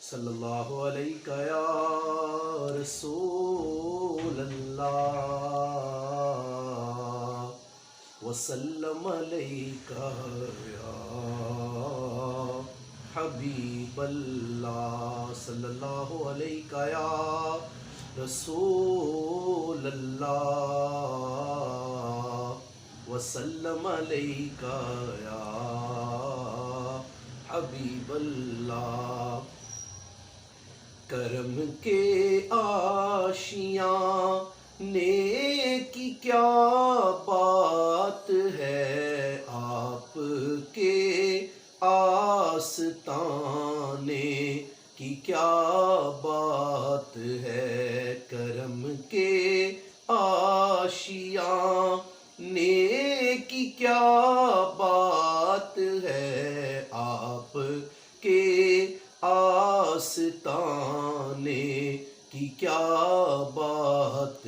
صلی اللہ علیہ یا رسول اللہ وسلم علیکہ یا حبیب اللہ صلی اللہ علیہ یا رسول اللہ وسلم علیکہ یا حبیب اللہ۔ کرم کے آشیاں نیکی کیا بات ہے، آپ کے آستانے کی کیا بات ہے۔ کرم کے آشیاں نیکی کیا بات ہے، آپ کے آستانے کی کیا بات